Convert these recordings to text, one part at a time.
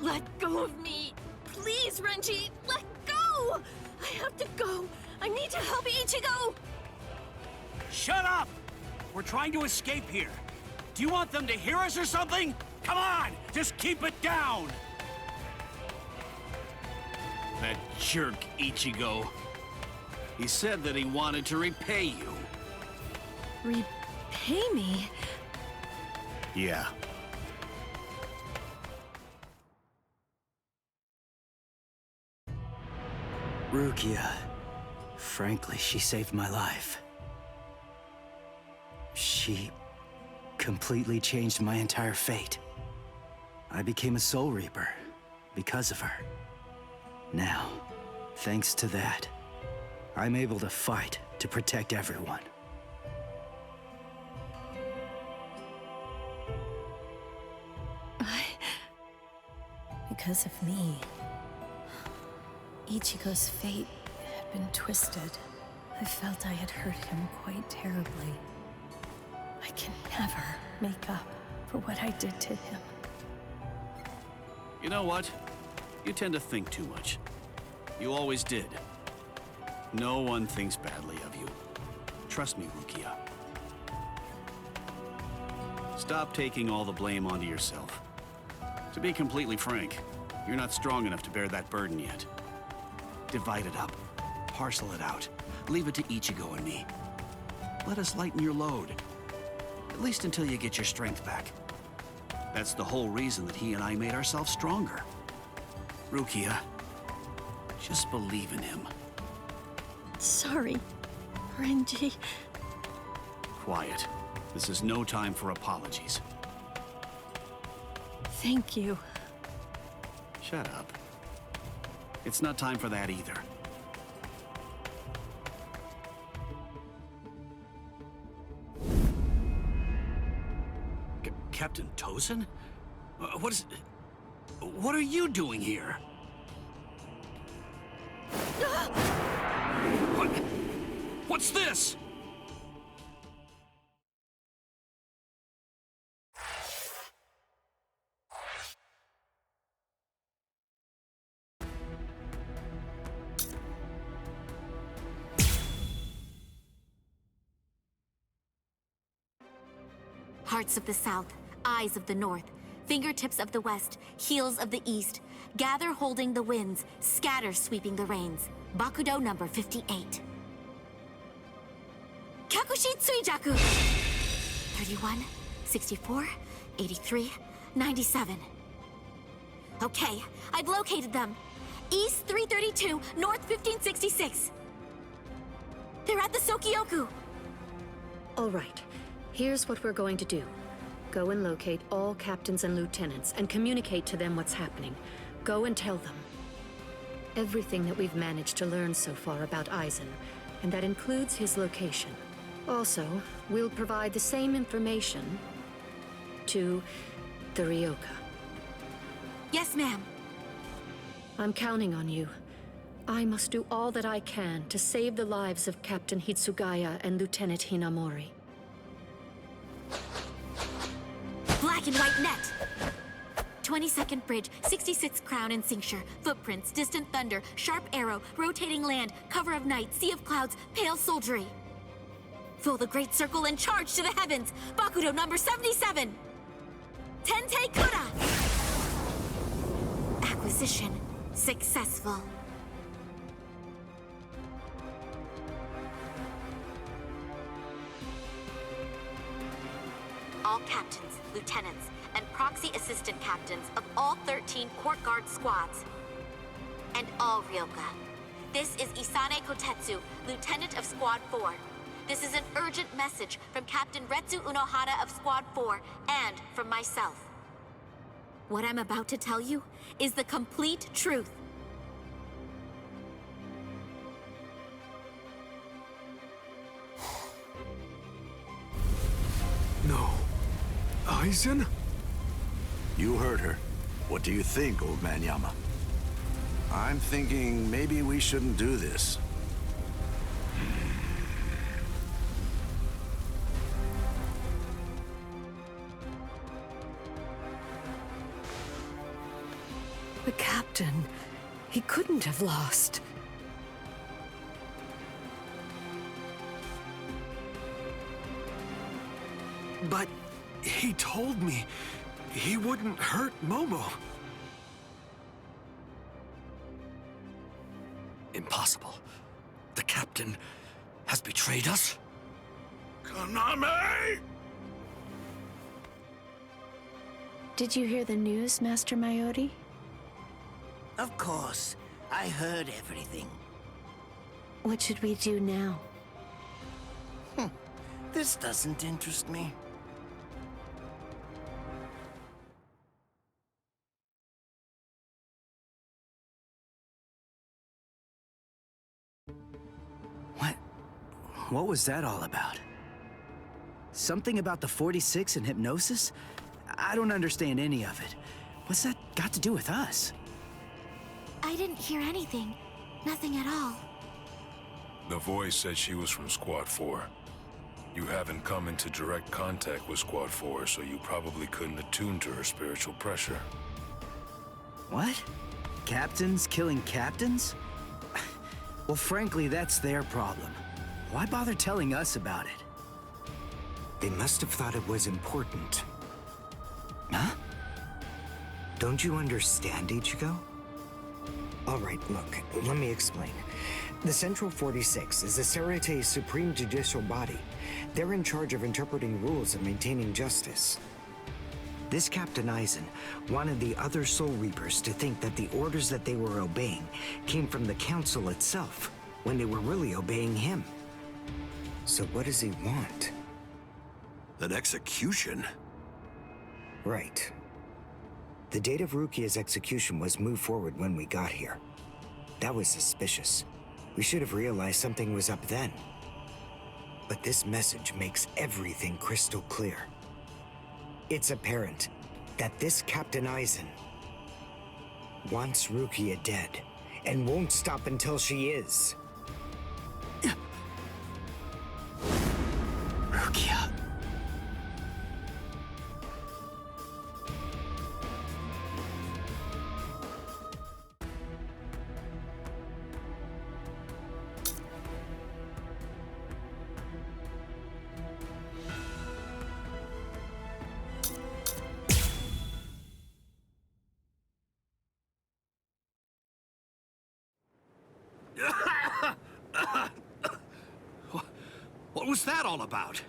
Let go of me! Please, Renji! Let go! I have to go! I need to help Ichigo! Shut up! We're trying to escape here. Do you want them to hear us or something? Come on! Just keep it down! That jerk Ichigo. He said that he wanted to repay you. Repay me? Yeah. Rukia. Frankly, she saved my life. She completely changed my entire fate. I became a Soul Reaper because of her. Now, thanks to that, I'm able to fight to protect everyone. Because of me, Ichigo's fate had been twisted. I felt I had hurt him quite terribly. I can never make up for what I did to him. You know what? You tend to think too much. You always did. No one thinks badly of you. Trust me, Rukia. Stop taking all the blame onto yourself. To be completely frank, you're not strong enough to bear that burden yet. Divide it up. Parcel it out. Leave it to Ichigo and me. Let us lighten your load. At least until you get your strength back. That's the whole reason that he and I made ourselves stronger. Rukia, just believe in him. Sorry, Renji. Quiet. This is no time for apologies. Thank you. Shut up. It's not time for that either. Captain Tozen? What are you doing here? What's this? Hearts of the South, eyes of the North, fingertips of the West, heels of the East, gather holding the winds, scatter sweeping the rains. Bakudo number 58. Kyakushi Tsuijaku! 31, 64, 83, 97. Okay, I've located them. East 332, North 1566. They're at the Sokyoku. All right. Here's what we're going to do. Go and locate all captains and lieutenants and communicate to them what's happening. Go and tell them everything that we've managed to learn so far about Aizen, and that includes his location. Also, we'll provide the same information to the Ryoka. Yes, ma'am. I'm counting on you. I must do all that I can to save the lives of Captain Hitsugaya and Lieutenant Hinamori. Black and white net! 22nd Bridge, 66th Crown and Cincture, footprints, distant thunder, sharp arrow, rotating land, cover of night, sea of clouds, pale soldiery. Fill the great circle and charge to the heavens! Bakudo number 77! Tente Kura! Acquisition successful. All captains, lieutenants, and proxy assistant captains of all 13 court guard squads. And all Ryoka. This is Isane Kotetsu, Lieutenant of Squad 4. This is an urgent message from Captain Retsu Unohana of Squad 4 and from myself. What I'm about to tell you is the complete truth. No. Aizen? You heard her. What do you think, old man Yama? I'm thinking maybe we shouldn't do this. The captain, he couldn't have lost. But he told me he wouldn't hurt Momo. Impossible. The captain has betrayed us? Konami! Did you hear the news, Master Mayori? Of course. I heard everything. What should we do now? This doesn't interest me. What was that all about? Something about the 46 and hypnosis? I don't understand any of it. What's that got to do with us? I didn't hear anything. Nothing at all. The voice said she was from Squad 4. You haven't come into direct contact with Squad 4, so you probably couldn't attune to her spiritual pressure. What? Captains killing captains? Well, frankly, that's their problem. Why bother telling us about it? They must have thought it was important. Huh? Don't you understand, Ichigo? All right, look, let me explain. The Central 46 is the Serete's supreme judicial body. They're in charge of interpreting rules and maintaining justice. This Captain Aizen wanted the other Soul Reapers to think that the orders that they were obeying came from the Council itself, when they were really obeying him. So what does he want? An execution? Right. The date of Rukia's execution was moved forward when we got here. That was suspicious. We should have realized something was up then. But this message makes everything crystal clear. It's apparent that this Captain Aizen wants Rukia dead, and won't stop until she is. Rukia. What was that all about?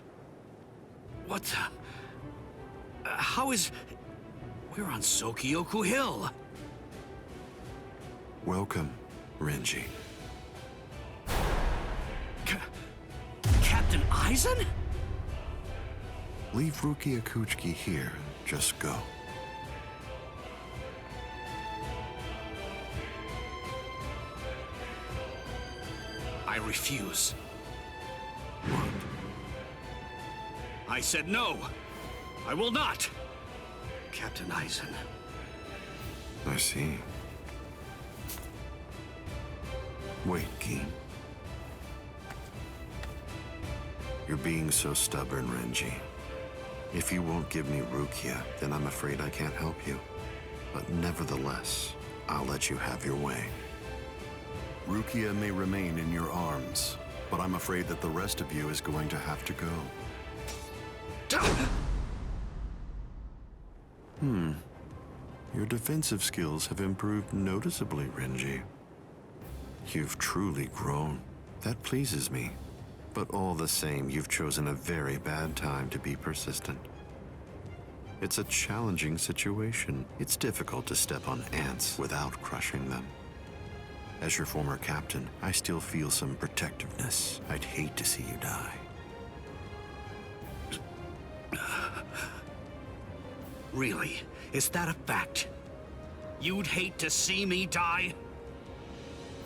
What the... how is... We're on Sokyoku Hill. Welcome, Renji. Captain Aizen? Leave Rukia Kuchiki here. Just go. I refuse. What? I said no. I will not. Captain Aizen. I see. Wait, Geen. You're being so stubborn, Renji. If you won't give me Rukia, then I'm afraid I can't help you. But nevertheless, I'll let you have your way. Rukia may remain in your arms, but I'm afraid that the rest of you is going to have to go. Your defensive skills have improved noticeably, Renji. You've truly grown. That pleases me. But all the same, you've chosen a very bad time to be persistent. It's a challenging situation. It's difficult to step on ants without crushing them. As your former captain, I still feel some protectiveness. I'd hate to see you die. Really? Is that a fact? You'd hate to see me die?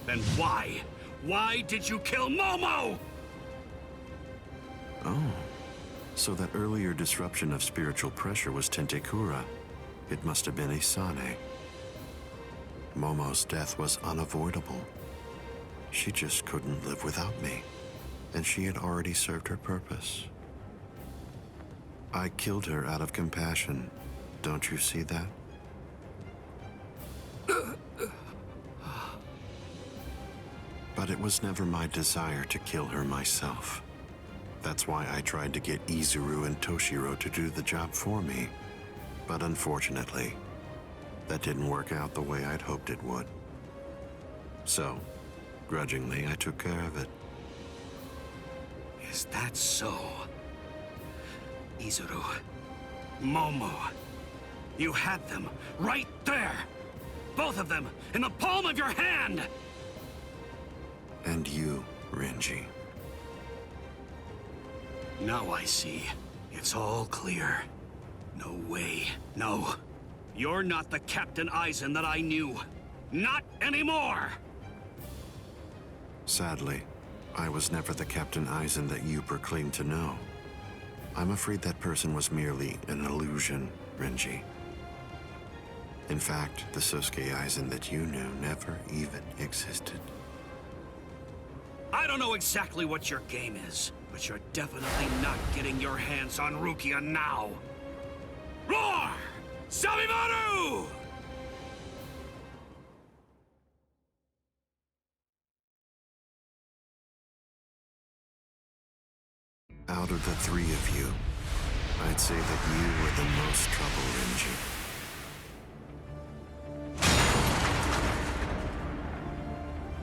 Then why? Why did you kill Momo? Oh, so that earlier disruption of spiritual pressure was Tentekura. It must have been Isane. Momo's death was unavoidable. She just couldn't live without me, and she had already served her purpose. I killed her out of compassion. Don't you see that? But it was never my desire to kill her myself. That's why I tried to get Izuru and Toshiro to do the job for me. But unfortunately, that didn't work out the way I'd hoped it would. So, grudgingly, I took care of it. Is that so? Izuru, Momo, you had them right there! Both of them in the palm of your hand! And you, Renji. Now I see. It's all clear. No way. No. You're not the Captain Aizen that I knew. Not anymore! Sadly, I was never the Captain Aizen that you proclaimed to know. I'm afraid that person was merely an illusion, Renji. In fact, the Sosuke Aizen that you knew never even existed. I don't know exactly what your game is, but you're definitely not getting your hands on Rukia now. Roar! Sabimaru! Out of the three of you, I'd say that you were the most trouble, Renji.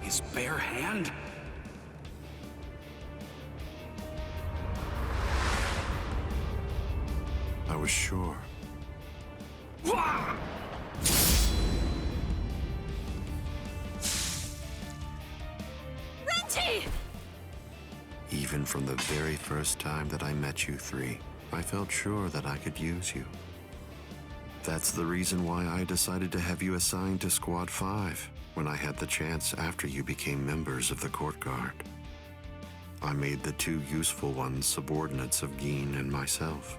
His bare hand? I was sure. Renji! Even from the very first time that I met you three, I felt sure that I could use you. That's the reason why I decided to have you assigned to Squad 5 when I had the chance after you became members of the Court Guard. I made the two useful ones subordinates of Gin and myself,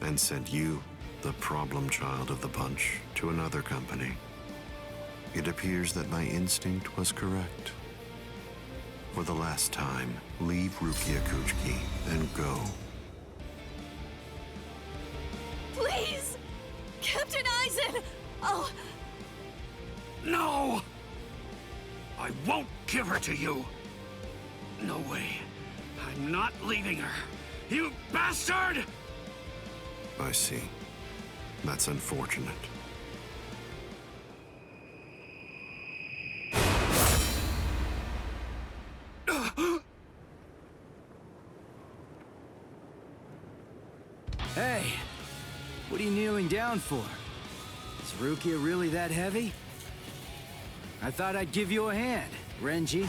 and sent you, the problem child of the bunch, to another company. It appears that my instinct was correct. For the last time, leave Rukia Kuchiki and go. Please! Captain Aizen! Oh... No! I won't give her to you! No way. I'm not leaving her. You bastard! I see. That's unfortunate. Hey, what are you kneeling down for? Is Rukia really that heavy? I thought I'd give you a hand, Renji.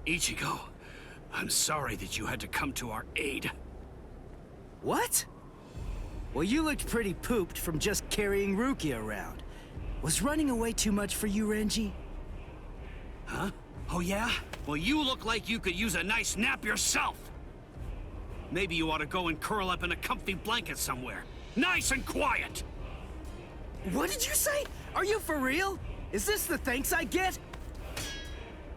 Ichigo, I'm sorry that you had to come to our aid. What? Well, you looked pretty pooped from just carrying Rukia around. Was running away too much for you, Renji? Huh? Oh yeah? Well, you look like you could use a nice nap yourself. Maybe you ought to go and curl up in a comfy blanket somewhere. Nice and quiet! What did you say? Are you for real? Is this the thanks I get?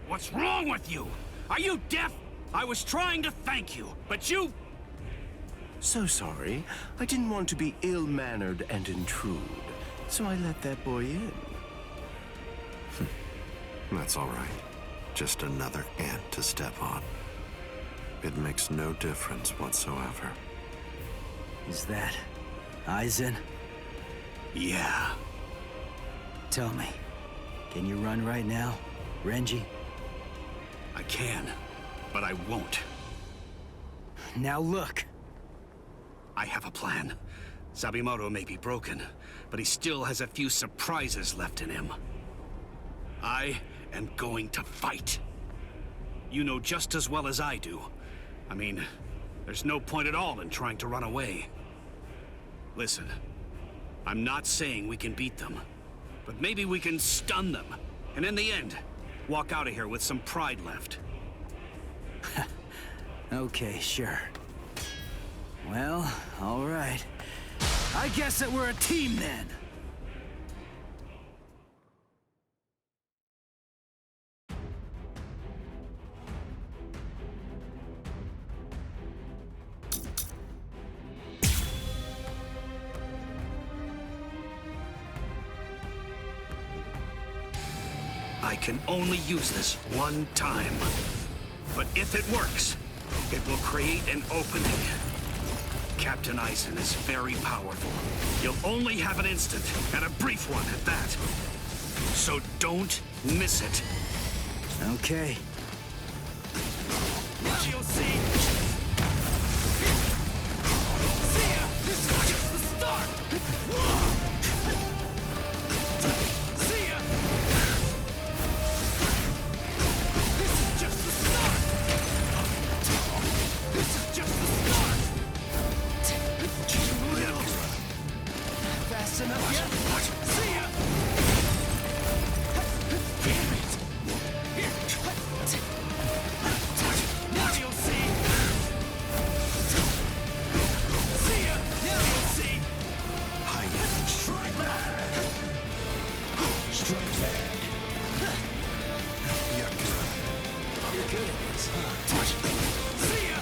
What's wrong with you? Are you deaf? I was trying to thank you, but you... So sorry. I didn't want to be ill-mannered and intrude, so I let that boy in. That's all right. Just another ant to step on. It makes no difference whatsoever. Is that Aizen? Yeah. Tell me, can you run right now, Renji? I can, but I won't. Now look. I have a plan. Sabimoto may be broken, but he still has a few surprises left in him. I am going to fight. You know just as well as I do. I mean, there's no point at all in trying to run away. Listen, I'm not saying we can beat them, But maybe we can stun them. And in the end, walk out of here with some pride left. Okay, sure. Well, all right. I guess that we're a team then. I can only use this one time. But if it works, it will create an opening. Captain Eisen is very powerful. You'll only have an instant, and a brief one at that. So don't miss it. Okay. Now you'll see. See ya! This is just the start! See ya! This is just the start! This is just the start! Fast enough yet? See ya! Damn it! Here! Now you'll see! See ya! Now you'll see! Strike back! Strike back! You're good at this, huh? See ya!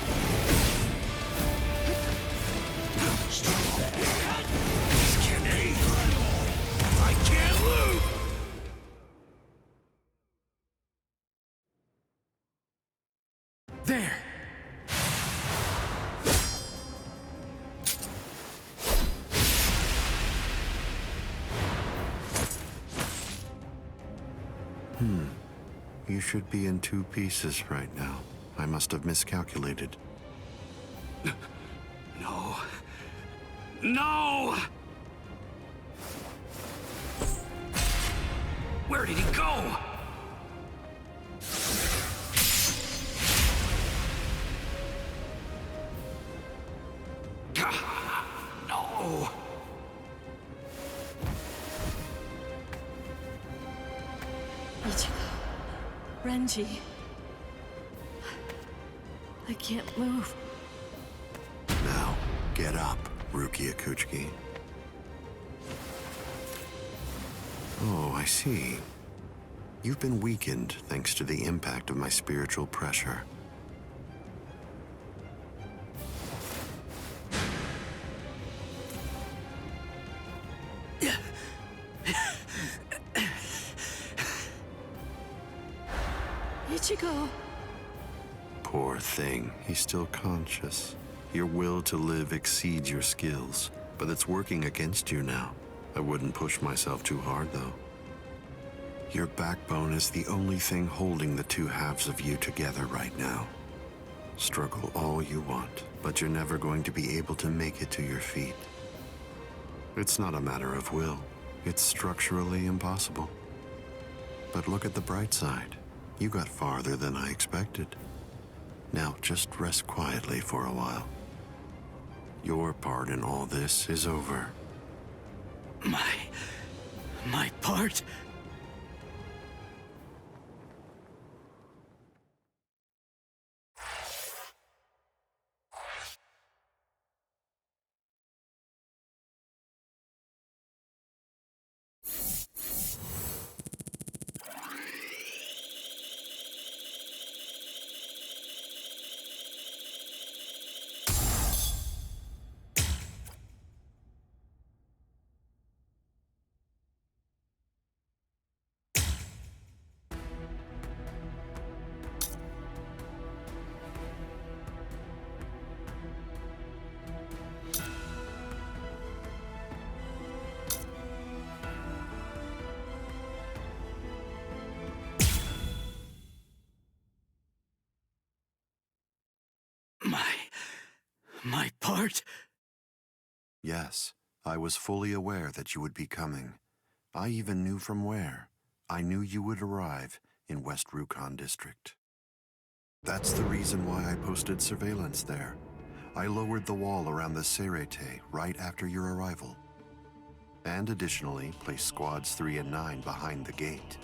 Strike back! This can be incredible! I can't lose! There! You should be in 2 pieces right now. I must have miscalculated. No. No! Where did he go? No! Ichigo. Renji. I can't move. Now, get up, Rukia Kuchiki. Oh, I see. You've been weakened thanks to the impact of my spiritual pressure. Ichigo. Poor thing, he's still conscious. Your will to live exceeds your skills, but it's working against you now. I wouldn't push myself too hard, though. Your backbone is the only thing holding the 2 halves of you together right now. Struggle all you want, but you're never going to be able to make it to your feet. It's not a matter of will. It's structurally impossible. But look at the bright side. You got farther than I expected. Now just rest quietly for a while. Your part in all this is over. My part? My part? Yes, I was fully aware that you would be coming. I even knew from where. I knew you would arrive in West Rukon District. That's the reason why I posted surveillance there. I lowered the wall around the Serete right after your arrival. and additionally place Squads 3 and 9 behind the gate.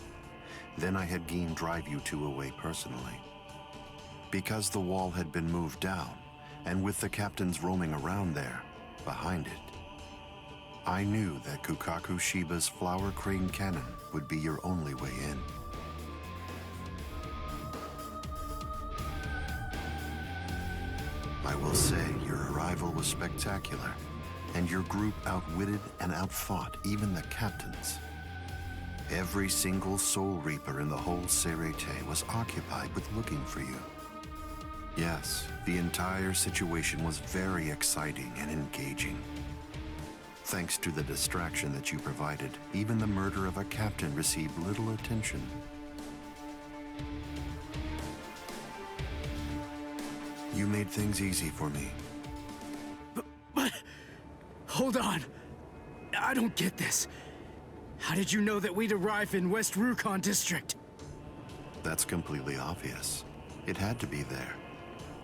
Then I had Geen drive you two away personally. Because the wall had been moved down, and with the captains roaming around there, behind it, I knew that Kukaku Shiba's flower crane cannon would be your only way in. I will say your arrival was spectacular, and your group outwitted and outfought even the captains. Every single Soul Reaper in the whole Serete was occupied with looking for you. Yes, the entire situation was very exciting and engaging. Thanks to the distraction that you provided, even the murder of a captain received little attention. You made things easy for me. But hold on. I don't get this. How did you know that we'd arrive in West Rukon District? That's completely obvious. It had to be there.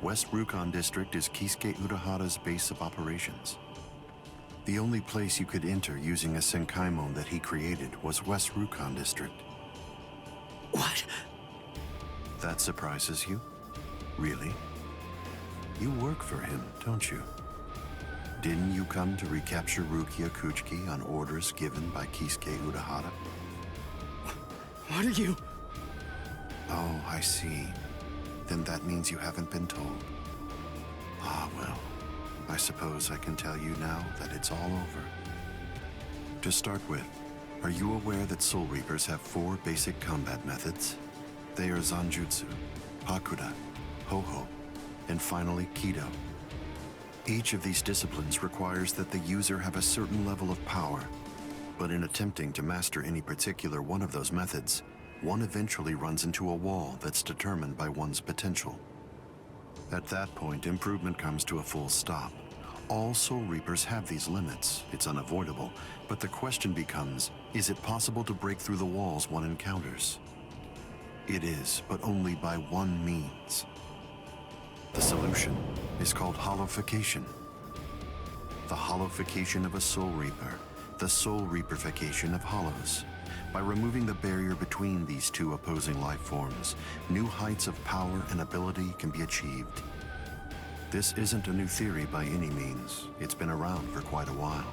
West Rukon District is Kisuke Urahara's base of operations. The only place you could enter using a Senkaimon that he created was West Rukon District. What? That surprises you? Really? You work for him, don't you? Didn't you come to recapture Rukia Kuchiki on orders given by Kisuke Urahara? What are you... Oh, I see. Then that means you haven't been told. Ah, well. I suppose I can tell you now that it's all over. To start with, are you aware that Soul Reapers have 4 basic combat methods? They are Zanjutsu, Hakuda, Ho-Ho, and finally Kido. Each of these disciplines requires that the user have a certain level of power, but in attempting to master any particular one of those methods, one eventually runs into a wall that's determined by one's potential. At that point, improvement comes to a full stop. All Soul Reapers have these limits. It's unavoidable, but the question becomes, is it possible to break through the walls one encounters? It is, but only by one means. The solution is called hollowification. The hollowification of a Soul Reaper, the Soul Reaperification of hollows. By removing the barrier between these two opposing life forms, new heights of power and ability can be achieved. This isn't a new theory by any means. It's been around for quite a while.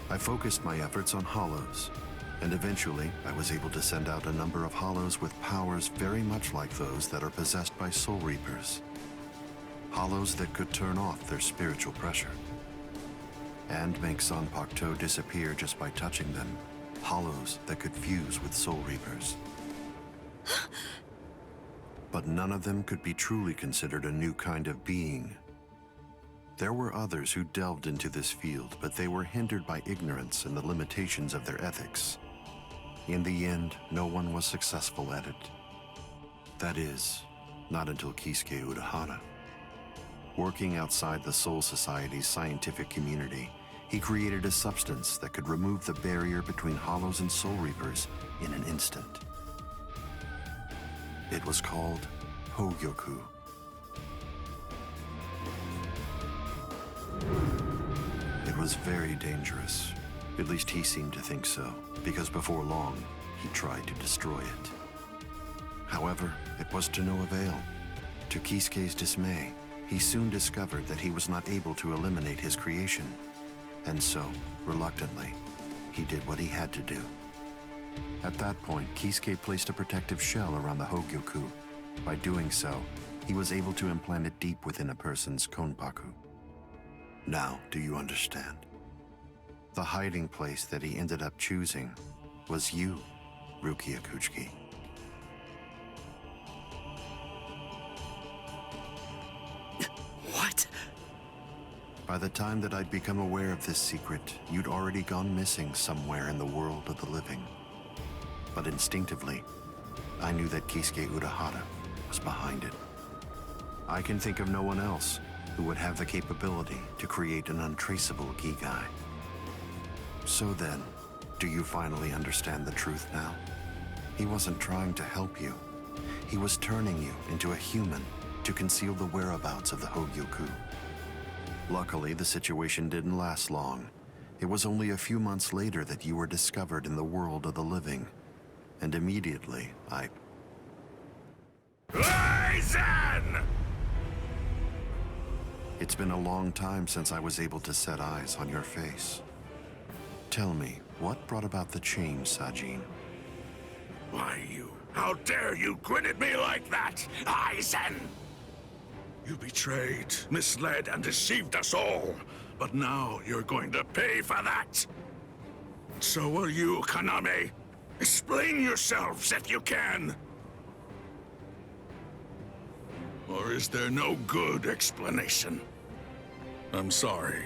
I focused my efforts on hollows, and eventually I was able to send out a number of hollows with powers very much like those that are possessed by Soul Reapers. Hollows that could turn off their spiritual pressure and make Zanpakuto disappear just by touching them. Hollows that could fuse with Soul Reapers. But none of them could be truly considered a new kind of being. There were others who delved into this field, but they were hindered by ignorance and the limitations of their ethics. In the end, no one was successful at it. That is, not until Kisuke Urahara. Working outside the Soul Society's scientific community, he created a substance that could remove the barrier between hollows and Soul Reapers in an instant. It was called Hogyoku. It was very dangerous. At least he seemed to think so, because before long, he tried to destroy it. However, it was to no avail. To Kisuke's dismay, he soon discovered that he was not able to eliminate his creation. And so, reluctantly, he did what he had to do. At that point, Kisuke placed a protective shell around the Hogyoku. By doing so, he was able to implant it deep within a person's konpaku. Now, do you understand? The hiding place that he ended up choosing was you, Rukia Kuchiki. What? By the time that I'd become aware of this secret, you'd already gone missing somewhere in the world of the living. But instinctively, I knew that Kisuke Urahara was behind it. I can think of no one else who would have the capability to create an untraceable Gigai. So then, do you finally understand the truth now? He wasn't trying to help you. He was turning you into a human to conceal the whereabouts of the Hogyoku. Luckily, the situation didn't last long. It was only a few months later that you were discovered in the world of the living. And immediately, Aizen! It's been a long time since I was able to set eyes on your face. Tell me, what brought about the change, Sajin? Why, you... How dare you grin at me like that, Aizen? You betrayed, misled, and deceived us all. But now you're going to pay for that. So will you, Kaname. Explain yourselves if you can. Or is there no good explanation? I'm sorry,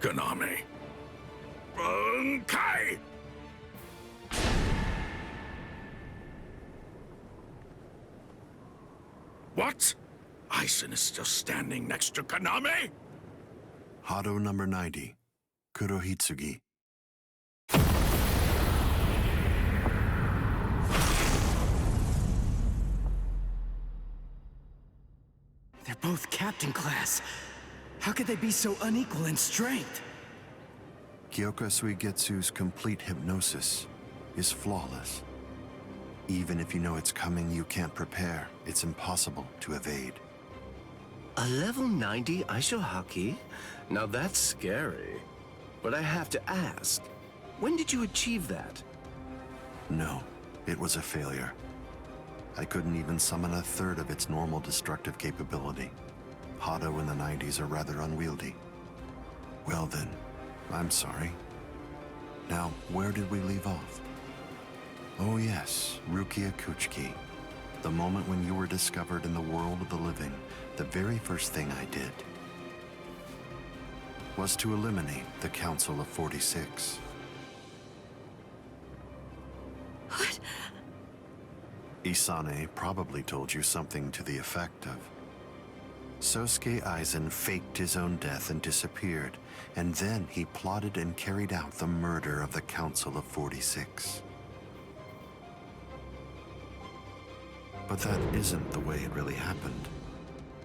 Kaname. Bunkai! What? Aizen is still standing next to Kaname? Hado number 90, Kurohitsugi. They're both captain class. How could they be so unequal in strength? Kyoka Suigetsu's complete hypnosis is flawless. Even if you know it's coming, you can't prepare. It's impossible to evade. A level 90 Aisho Haki? Now that's scary. But I have to ask, when did you achieve that? No, it was a failure. I couldn't even summon a third of its normal destructive capability. Hado in the 90s are rather unwieldy. Well then, I'm sorry. Now, where did we leave off? Oh yes, Rukia Kuchiki. The moment when you were discovered in the world of the living, the very first thing I did was to eliminate the Council of 46. What? Isane probably told you something to the effect of, Sosuke Aizen faked his own death and disappeared, and then he plotted and carried out the murder of the Council of 46. But that isn't the way it really happened.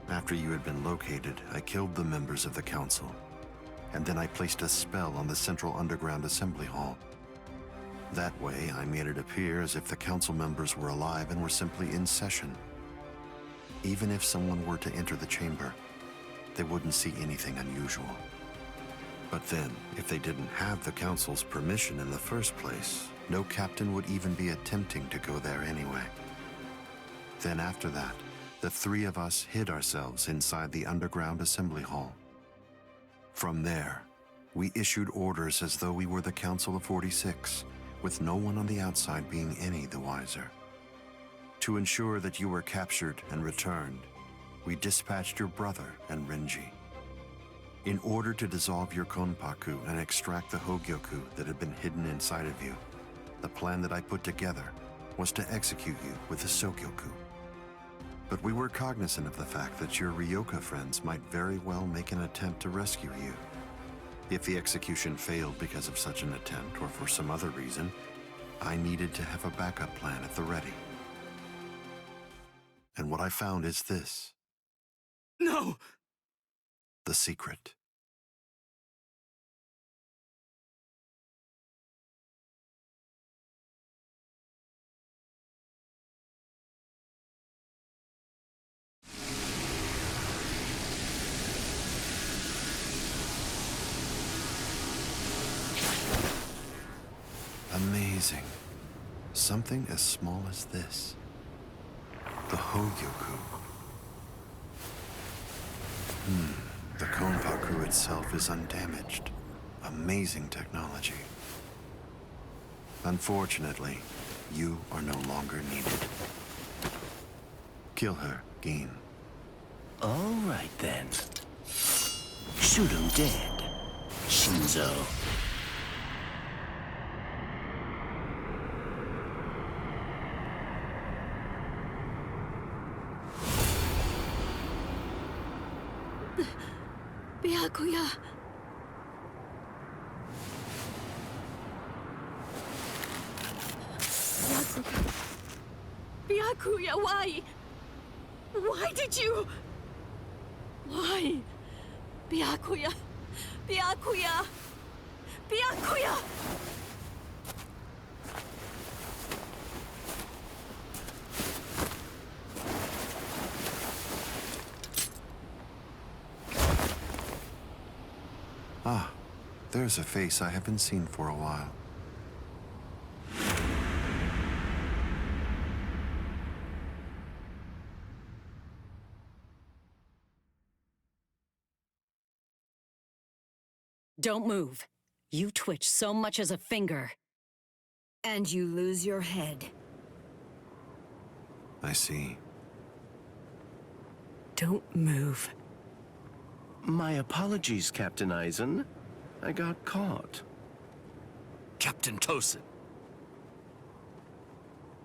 After you had been located, I killed the members of the Council, and then I placed a spell on the Central Underground Assembly Hall. That way, I made it appear as if the Council members were alive and were simply in session. Even if someone were to enter the chamber, they wouldn't see anything unusual. But then, if they didn't have the Council's permission in the first place, no captain would even be attempting to go there anyway. Then after that, the three of us hid ourselves inside the underground assembly hall. From there, we issued orders as though we were the Council of 46, with no one on the outside being any the wiser. To ensure that you were captured and returned, we dispatched your brother and Renji. In order to dissolve your Konpaku and extract the Hogyoku that had been hidden inside of you, the plan that I put together was to execute you with the Sokyoku. But we were cognizant of the fact that your Ryoka friends might very well make an attempt to rescue you. If the execution failed because of such an attempt or for some other reason, I needed to have a backup plan at the ready. And what I found is this. No! The secret. Amazing. Something as small as this. The Hogyoku. The Konpaku itself is undamaged. Amazing technology. Unfortunately, you are no longer needed. Kill her, Gin. All right then. Shoot him dead, Shinzo. Byakuya. Byakuya, why? Why did you? Why? Byakuya. Byakuya. Byakuya! Ah, there's a face I haven't seen for a while. Don't move. You twitch so much as a finger. And you lose your head. I see. Don't move. My apologies, Captain Eisen. I got caught. Captain Tosin.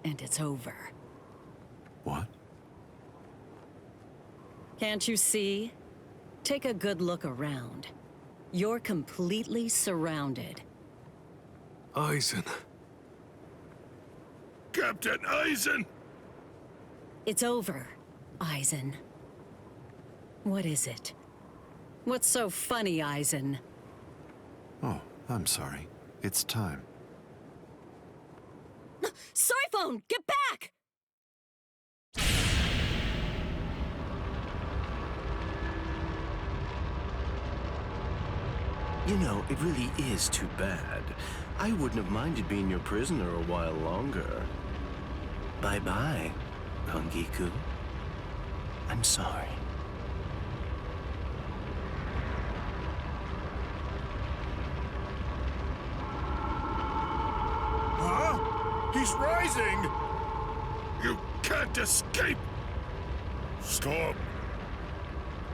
And it's over. What? Can't you see? Take a good look around. You're completely surrounded. Eisen. Captain Eisen! It's over, Eisen. What is it? What's so funny, Eisen? Oh, I'm sorry. It's time. Soiphone, get back! You know, it really is too bad. I wouldn't have minded being your prisoner a while longer. Bye-bye, Kongiku. I'm sorry. Huh? He's rising! You can't escape! Stop!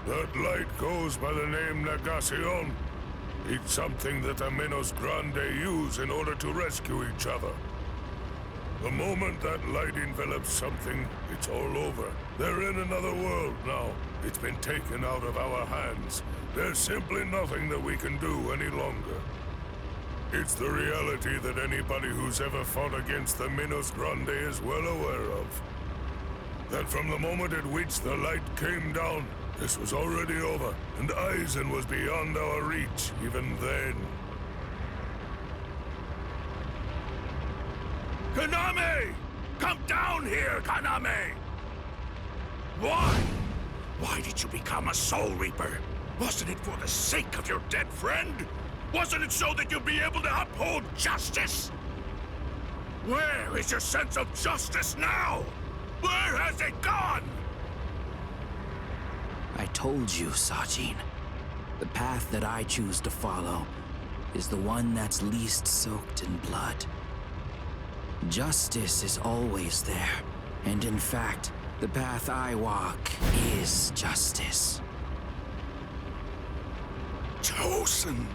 That light goes by the name Negacion. It's something that the Menos Grande use in order to rescue each other. The moment that light envelops something, it's all over. They're in another world now. It's been taken out of our hands. There's simply nothing that we can do any longer. It's the reality that anybody who's ever fought against the Menos Grande is well aware of. That from the moment at which the light came down, this was already over, and Eisen was beyond our reach even then. Kaname! Come down here, Kaname! Why? Why did you become a Soul Reaper? Wasn't it for the sake of your dead friend? Wasn't it so that you'd be able to uphold justice? Where is your sense of justice now? Where has it gone? I told you, Sajin. The path that I choose to follow is the one that's least soaked in blood. Justice is always there, and in fact, the path I walk is justice. Tosin!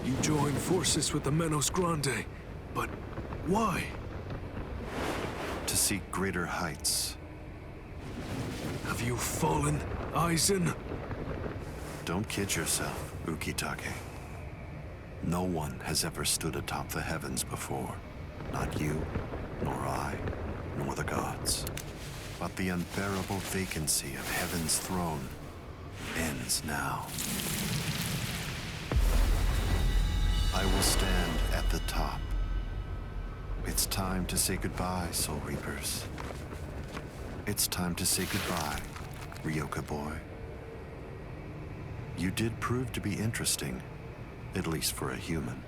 You joined forces with the Menos Grande, but why? To seek greater heights. Have you fallen, Eisen? Don't kid yourself, Ukitake. No one has ever stood atop the heavens before. Not you, nor I, nor the gods. But the unbearable vacancy of heaven's throne ends now. I will stand at the top. It's time to say goodbye, Soul Reapers. It's time to say goodbye, Ryoka boy. You did prove to be interesting, at least for a human.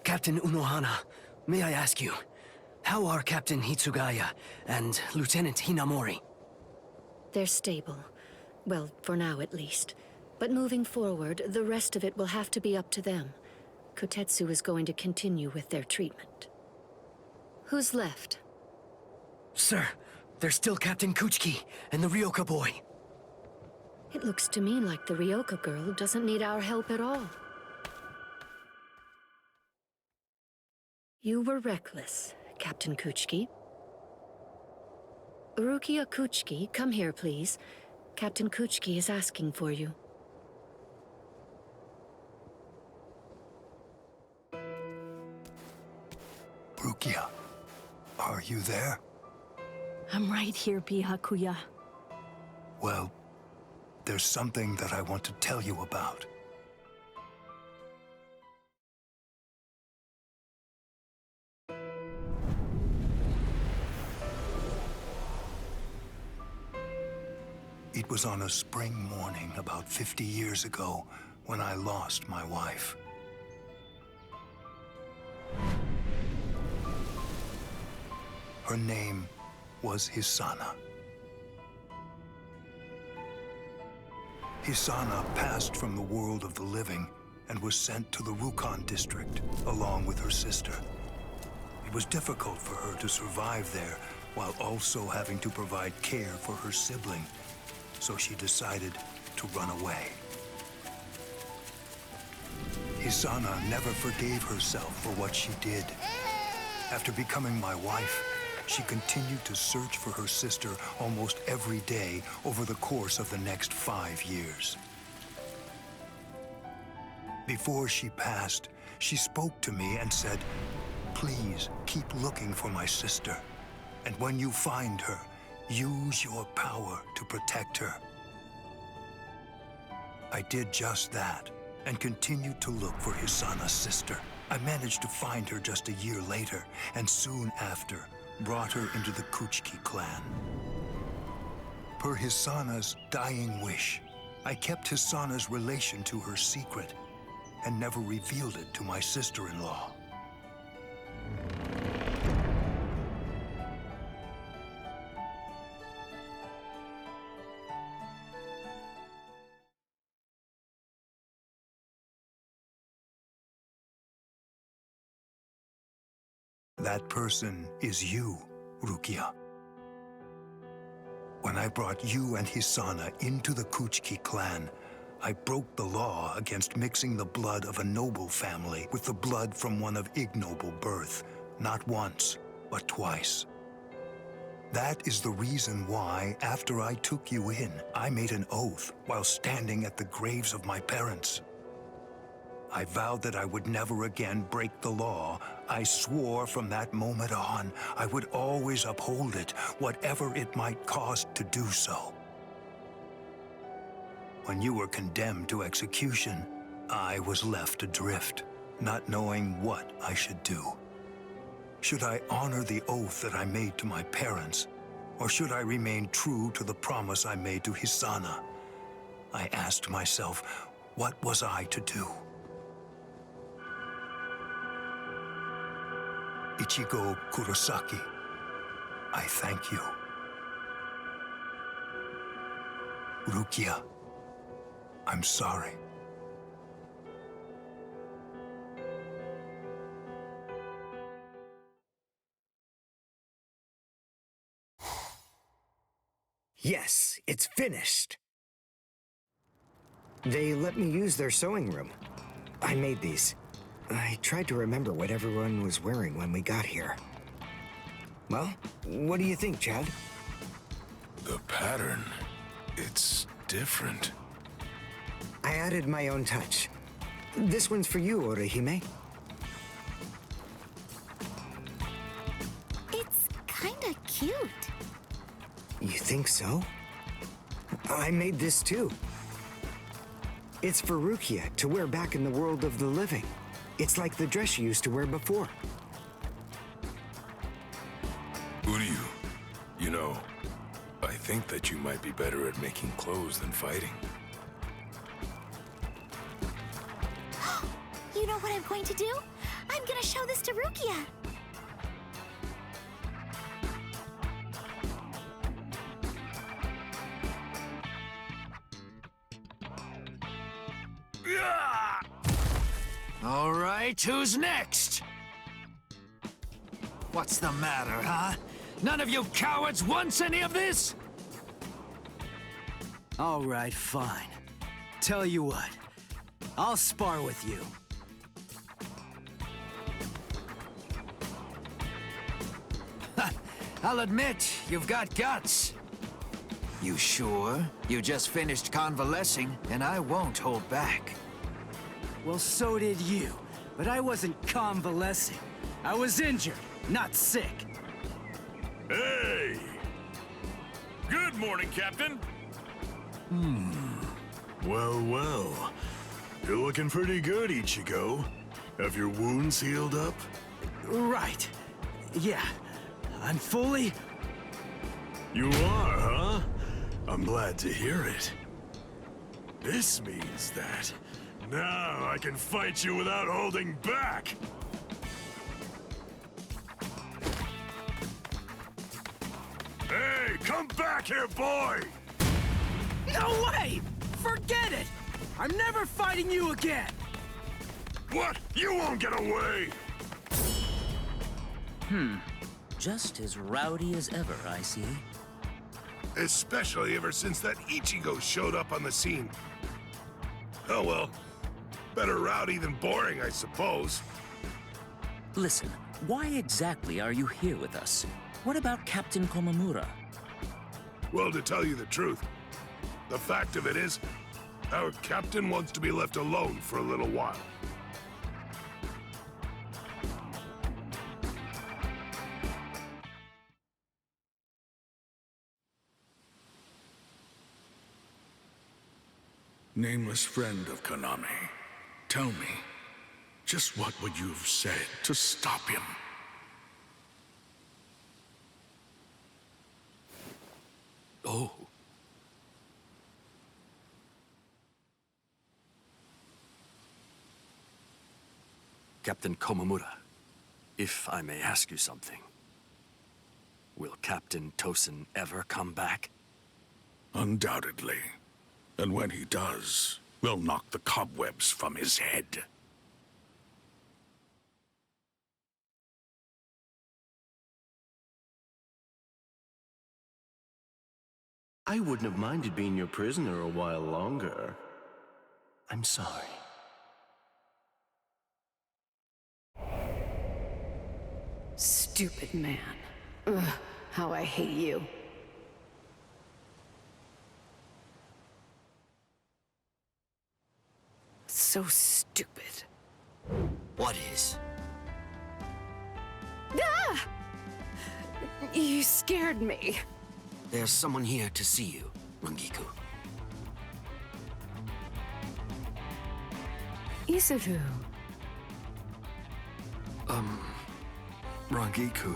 Captain Unohana, may I ask you, how are Captain Hitsugaya and Lieutenant Hinamori? They're stable. Well, for now at least. But moving forward, the rest of it will have to be up to them. Kotetsu is going to continue with their treatment. Who's left? Sir, there's still Captain Kuchiki and the Ryoka boy. It looks to me like the Ryoka girl doesn't need our help at all. You were reckless, Captain Kuchiki. Rukia Kuchiki, come here, please. Captain Kuchiki is asking for you. Rukia, are you there? I'm right here, Byakuya. Well, there's something that I want to tell you about. It was on a spring morning about 50 years ago when I lost my wife. Her name was Hisana. Hisana passed from the world of the living and was sent to the Rukon district along with her sister. It was difficult for her to survive there while also having to provide care for her sibling, so she decided to run away. Hisana never forgave herself for what she did. After becoming my wife, she continued to search for her sister almost every day over the course of the next 5 years. Before she passed, she spoke to me and said, "Please keep looking for my sister, and when you find her, use your power to protect her." I did just that and continued to look for Hisana's sister. I managed to find her just a year later, and soon after, brought her into the Kuchiki clan. Per Hisana's dying wish, I kept Hisana's relation to her secret and never revealed it to my sister-in-law. That person is you, Rukia. When I brought you and Hisana into the Kuchiki clan, I broke the law against mixing the blood of a noble family with the blood from one of ignoble birth, not once, but twice. That is the reason why, after I took you in, I made an oath while standing at the graves of my parents. I vowed that I would never again break the law. I swore from that moment on, I would always uphold it, whatever it might cost to do so. When you were condemned to execution, I was left adrift, not knowing what I should do. Should I honor the oath that I made to my parents, or should I remain true to the promise I made to Hisana? I asked myself, what was I to do? Ichigo Kurosaki, I thank you. Rukia, I'm sorry. Yes, it's finished. They let me use their sewing room. I made these. I tried to remember what everyone was wearing when we got here. Well, what do you think, Chad? The pattern, it's different. I added my own touch. This one's for you, Orihime. It's kinda cute. You think so? I made this too. It's for Rukia to wear back in the world of the living. It's like the dress she used to wear before. Uryu, you know, I think that you might be better at making clothes than fighting. You know what I'm going to do? I'm gonna show this to Rukia. All right, who's next? What's the matter, huh? None of you cowards wants any of this? All right, fine. Tell you what, I'll spar with you. I'll admit, you've got guts. You sure? You just finished convalescing, and I won't hold back. Well, so did you. But I wasn't convalescing. I was injured, not sick. Hey! Good morning, Captain. Well, well. You're looking pretty good, Ichigo. Have your wounds healed up? Right. Yeah. I'm fully... You are, huh? I'm glad to hear it. This means that now I can fight you without holding back. Hey, come back here, boy! No way! Forget it! I'm never fighting you again! What? You won't get away! Just as rowdy as ever, I see. Especially ever since that Ichigo showed up on the scene. Oh well. Better rowdy than boring, I suppose. Listen, why exactly are you here with us? What about Captain Komamura? Well, to tell you the truth, the fact of it is, our captain wants to be left alone for a little while. Nameless friend of Konami, tell me, just what would you have said to stop him? Oh. Captain Komamura, if I may ask you something. Will Captain Tosin ever come back? Undoubtedly. And when he does, we'll knock the cobwebs from his head. I wouldn't have minded being your prisoner a while longer. I'm sorry. Stupid man. Ugh, how I hate you. So stupid. What is? Ah! You scared me. There's someone here to see you, Rangiku. Isavu. Rangiku.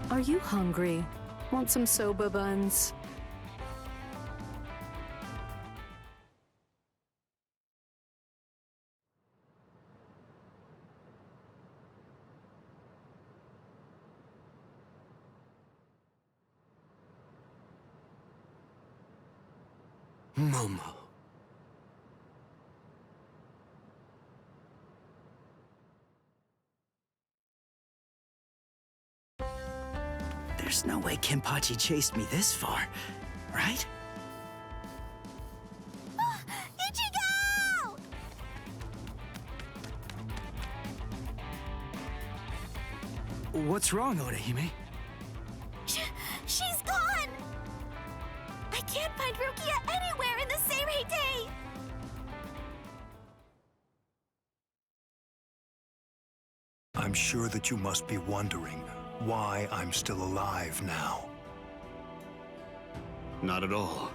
Are you hungry? Want some soba buns? Momo. There's no way Kenpachi chased me this far, right? Ichigo! What's wrong, Orihime? She's gone! I can't find Rukia anywhere in the Seirei. I'm sure that you must be wondering why I'm still alive now. Not at all.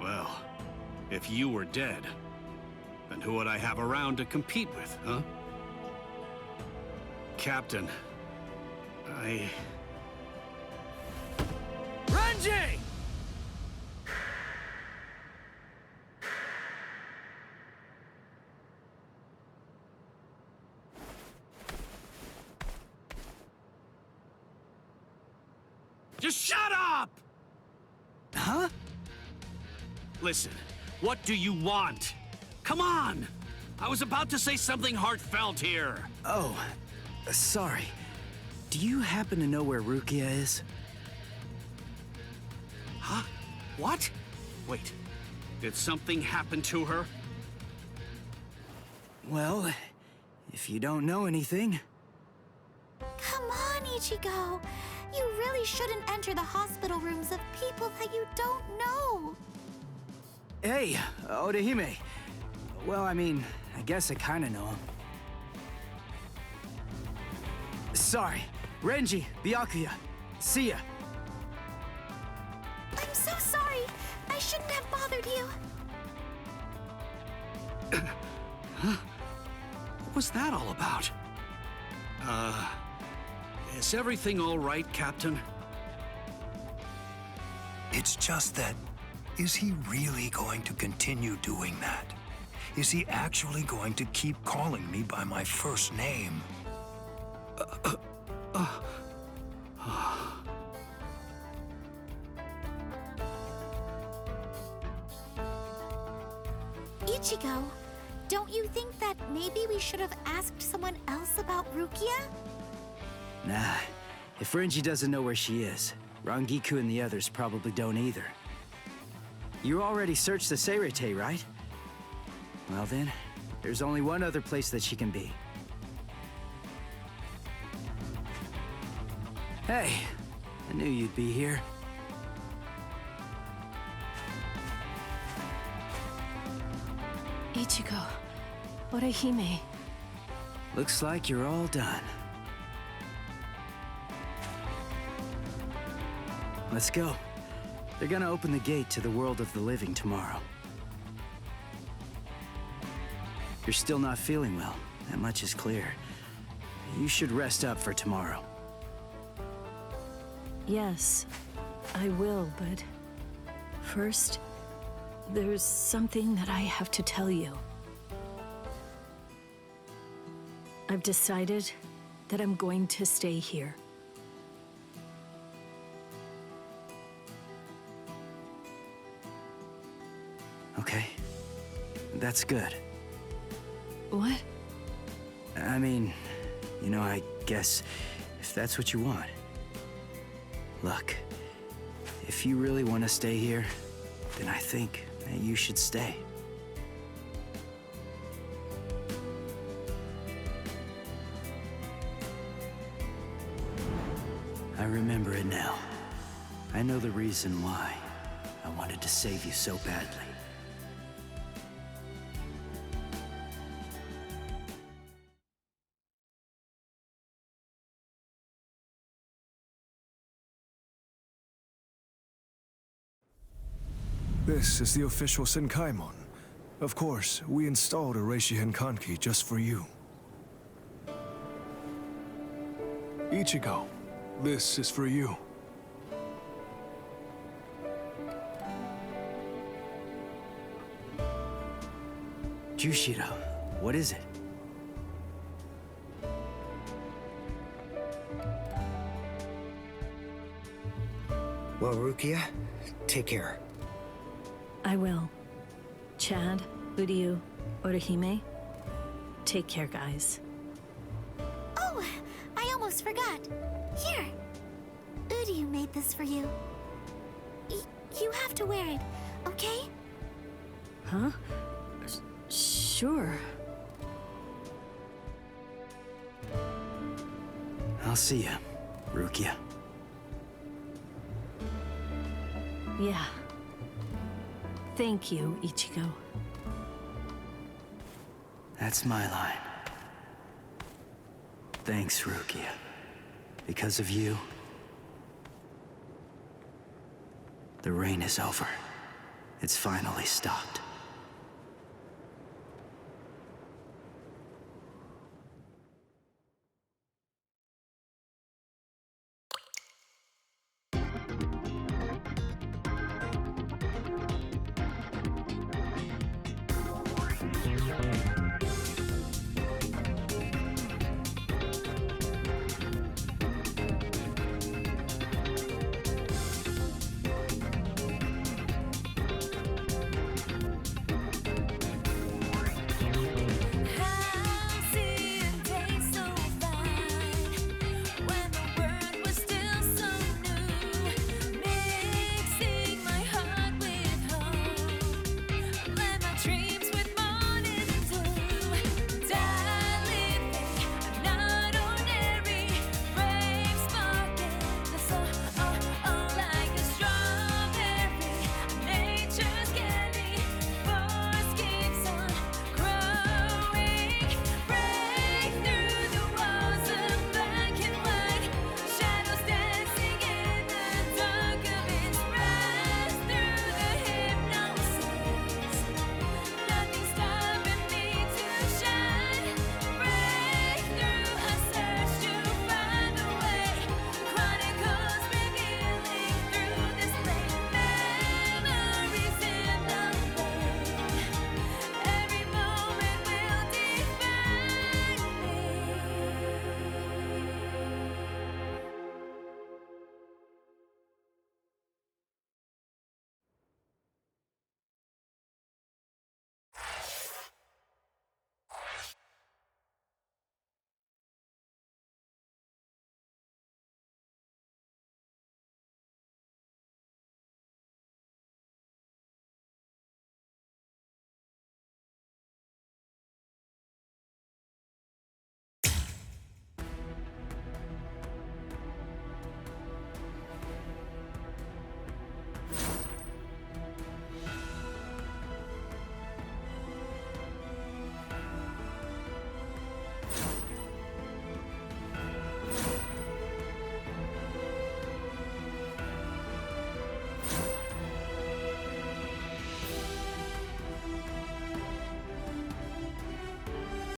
Well, if you were dead, then who would I have around to compete with, huh? Captain, Renji! Just shut up! Huh? Listen, what do you want? Come on! I was about to say something heartfelt here. Oh, sorry. Do you happen to know where Rukia is? Huh? What? Wait, did something happen to her? Well, if you don't know anything... Come on, Ichigo! You really shouldn't enter the hospital rooms of people that you don't know! Hey, Odahime. Well, I mean, I guess I kinda know him. Sorry. Renji, Byakuya. See ya. I'm so sorry! I shouldn't have bothered you! Huh? What was that all about? Is everything all right, Captain? It's just that, is he really going to continue doing that? Is he actually going to keep calling me by my first name? Ichigo, don't you think that maybe we should have asked someone else about Rukia? Nah, if Renji doesn't know where she is, Rangiku and the others probably don't either. You already searched the Seirete, right? Well then, there's only one other place that she can be. Hey, I knew you'd be here. Ichigo, Orihime. Looks like you're all done. Let's go. They're gonna open the gate to the world of the living tomorrow. You're still not feeling well. That much is clear. You should rest up for tomorrow. Yes, I will, but first, there's something that I have to tell you. I've decided that I'm going to stay here. Okay, that's good. What? I mean, you know, I guess if that's what you want. Look, if you really want to stay here, then I think that you should stay. I remember it now. I know the reason why I wanted to save you so badly. This is the official Senkaimon. Of course, we installed a Reishi Henkanki just for you. Ichigo, this is for you. Jushiro, what is it? Well, Rukia, take care. I will. Chad, Uryu, Orihime, take care, guys. Oh, I almost forgot. Here, Uryu made this for you. You have to wear it, okay? Huh? Sure. I'll see ya, Rukia. Yeah. Thank you, Ichigo. That's my line. Thanks, Rukia. Because of you, the rain is over. It's finally stopped.